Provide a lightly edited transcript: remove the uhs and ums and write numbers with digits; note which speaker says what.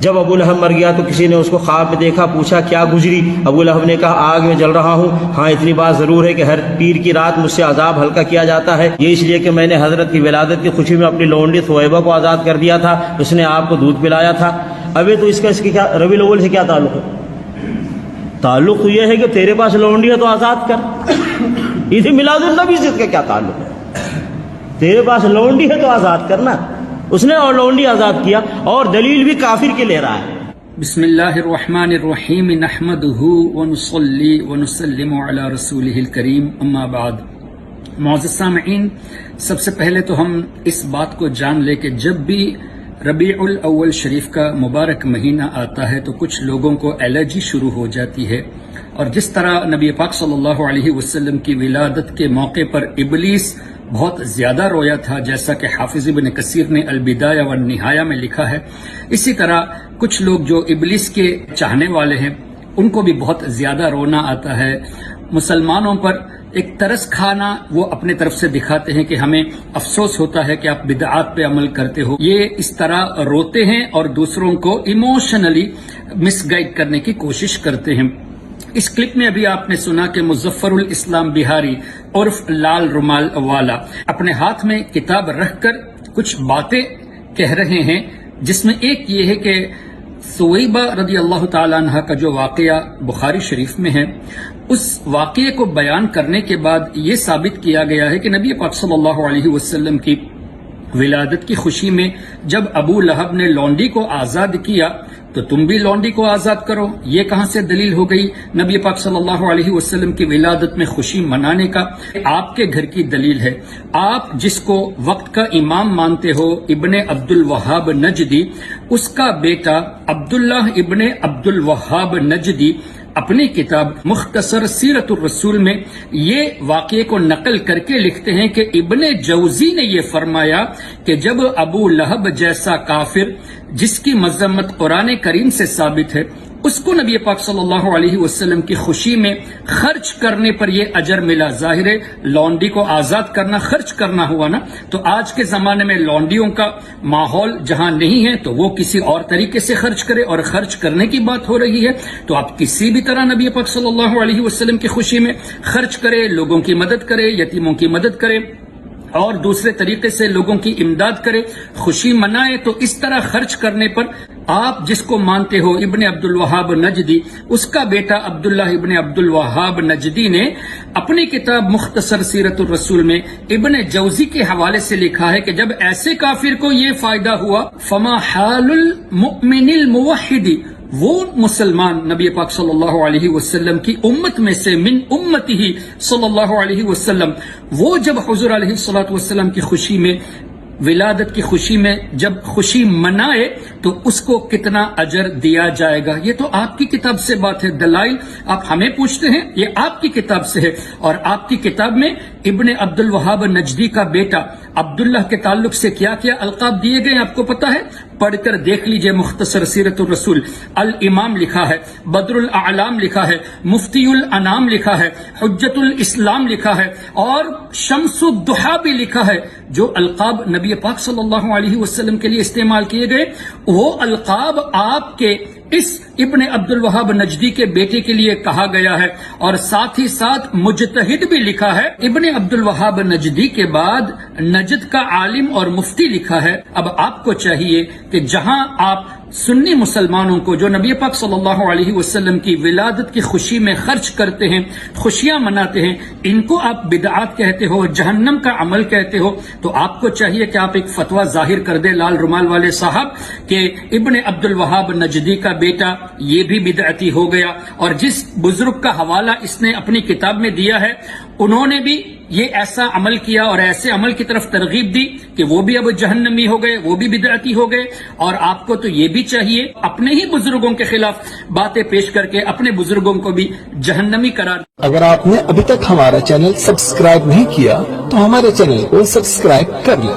Speaker 1: جب ابو لہب مر گیا تو کسی نے اس کو خواب میں دیکھا، پوچھا کیا گزری؟ ابو لہب نے کہا آگ میں جل رہا ہوں، ہاں اتنی بات ضرور ہے کہ ہر پیر کی رات مجھ سے عذاب ہلکا کیا جاتا ہے، یہ اس لیے کہ میں نے حضرت کی ولادت کی خوشی میں اپنی لونڈی ثویبہ کو آزاد کر دیا تھا، اس نے آپ کو دودھ پلایا تھا۔ ابھی تو اس کی کیا ربیع الاول سے کیا تعلق ہے؟ تعلق تو یہ ہے کہ تیرے پاس لونڈی ہے تو آزاد کر۔ عید میلاد النبی سے اس کا کیا تعلق ہے؟ تیرے پاس لونڈی ہے تو آزاد کرنا۔ اس نے اور لونڈی آزاد کیا، اور دلیل بھی کافر کے لے رہا ہے۔
Speaker 2: بسم اللہ الرحمن الرحیم نحمدہ ونصلی ونسلم علی رسولہ الکریم اما بعد۔ معزز سامعین، سب سے پہلے تو ہم اس بات کو جان لیں کہ جب بھی ربیع الاول شریف کا مبارک مہینہ آتا ہے تو کچھ لوگوں کو الرجی شروع ہو جاتی ہے، اور جس طرح نبی پاک صلی اللہ علیہ وسلم کی ولادت کے موقع پر ابلیس بہت زیادہ رویا تھا، جیسا کہ حافظ ابن کثیر نے البدایہ والنہایہ میں لکھا ہے، اسی طرح کچھ لوگ جو ابلیس کے چاہنے والے ہیں ان کو بھی بہت زیادہ رونا آتا ہے۔ مسلمانوں پر ایک ترس کھانا وہ اپنے طرف سے دکھاتے ہیں کہ ہمیں افسوس ہوتا ہے کہ آپ بدعات پہ عمل کرتے ہو، یہ اس طرح روتے ہیں اور دوسروں کو ایموشنلی مس گائیڈ کرنے کی کوشش کرتے ہیں۔ اس کلپ میں ابھی آپ نے سنا کہ مظفر الاسلام بہاری عرف لال رومال والا اپنے ہاتھ میں کتاب رکھ کر کچھ باتیں کہہ رہے ہیں، جس میں ایک یہ ہے کہ ثویبہ رضی اللہ تعالیٰ عنہ کا جو واقعہ بخاری شریف میں ہے، اس واقعے کو بیان کرنے کے بعد یہ ثابت کیا گیا ہے کہ نبی پاک صلی اللہ علیہ وسلم کی ولادت کی خوشی میں جب ابو لہب نے لونڈی کو آزاد کیا تو تم بھی لونڈی کو آزاد کرو۔ یہ کہاں سے دلیل ہو گئی نبی پاک صلی اللہ علیہ وسلم کی ولادت میں خوشی منانے کا؟ آپ کے گھر کی دلیل ہے۔ آپ جس کو وقت کا امام مانتے ہو ابن عبد الوہاب نجدی، اس کا بیٹا عبداللہ ابن عبد الوہاب نجدی اپنی کتاب مختصر سیرت الرسول میں یہ واقعے کو نقل کر کے لکھتے ہیں کہ ابن جوزی نے یہ فرمایا کہ جب ابو لہب جیسا کافر جس کی مذمت قرآن کریم سے ثابت ہے، اس کو نبی پاک صلی اللہ علیہ وسلم کی خوشی میں خرچ کرنے پر یہ اجر ملا، ظاہر ہے لونڈی کو آزاد کرنا خرچ کرنا ہوا نا، تو آج کے زمانے میں لونڈیوں کا ماحول جہاں نہیں ہے تو وہ کسی اور طریقے سے خرچ کرے، اور خرچ کرنے کی بات ہو رہی ہے تو آپ کسی بھی طرح نبی پاک صلی اللہ علیہ وسلم کی خوشی میں خرچ کرے، لوگوں کی مدد کرے، یتیموں کی مدد کرے اور دوسرے طریقے سے لوگوں کی امداد کرے، خوشی منائے۔ تو اس طرح خرچ کرنے پر آپ جس کو مانتے ہو ابن عبد الوہاب نجدی، اس کا بیٹا عبداللہ ابن عبد الوہاب نجدی نے اپنی کتاب مختصر سیرت الرسول میں ابن جوزی کے حوالے سے لکھا ہے کہ جب ایسے کافر کو یہ فائدہ ہوا فما حال المؤمن الموحد، وہ مسلمان نبی پاک صلی اللہ علیہ وسلم کی امت میں سے من امتی صلی اللہ علیہ وسلم، وہ جب حضور علیہ الصلوۃ والسلام کی خوشی میں ولادت کی خوشی میں جب خوشی منائے تو اس کو کتنا اجر دیا جائے گا۔ یہ تو آپ کی کتاب سے بات ہے، دلائل آپ ہمیں پوچھتے ہیں، یہ آپ کی کتاب سے ہے، اور آپ کی کتاب میں ابن عبد الوہاب نجدی کا بیٹا عبداللہ کے تعلق سے کیا کیا القاب دیے گئے آپ کو پتا ہے؟ پڑھ کر دیکھ لیجئے، مختصر سیرت الرسول، الامام لکھا ہے، بدر الاعلام لکھا ہے، مفتی الانام لکھا ہے، حجت الاسلام لکھا ہے، اور شمس الضحیٰ بھی لکھا ہے۔ جو القاب نبی پاک صلی اللہ علیہ وسلم کے لیے استعمال کیے گئے وہ القاب آپ کے اس ابن عبد الوہاب نجدی کے بیٹے کے لیے کہا گیا ہے، اور ساتھ ہی ساتھ مجتہد بھی لکھا ہے۔ ابن عبد الوہاب نجدی کے بعد نجد کا عالم اور مفتی لکھا ہے۔ اب آپ کو چاہیے کہ جہاں آپ سنی مسلمانوں کو جو نبی پاک صلی اللہ علیہ وسلم کی ولادت کی خوشی میں خرچ کرتے ہیں، خوشیاں مناتے ہیں، ان کو آپ بدعات کہتے ہو، جہنم کا عمل کہتے ہو، تو آپ کو چاہیے کہ آپ ایک فتویٰ ظاہر کر دیں لال رومال والے صاحب کہ ابن عبد الوہاب نجدی کا بیٹا یہ بھی بدعتی ہو گیا، اور جس بزرگ کا حوالہ اس نے اپنی کتاب میں دیا ہے انہوں نے بھی یہ ایسا عمل کیا اور ایسے عمل کی طرف ترغیب دی کہ وہ بھی اب جہنمی ہو گئے، وہ بھی بدعتی ہو گئے۔ اور آپ کو تو یہ بھی چاہیے اپنے ہی بزرگوں کے خلاف باتیں پیش کر کے اپنے بزرگوں کو بھی جہنمی قرار۔
Speaker 3: اگر آپ نے ابھی تک ہمارا چینل سبسکرائب نہیں کیا تو ہمارے چینل کو سبسکرائب کر لیں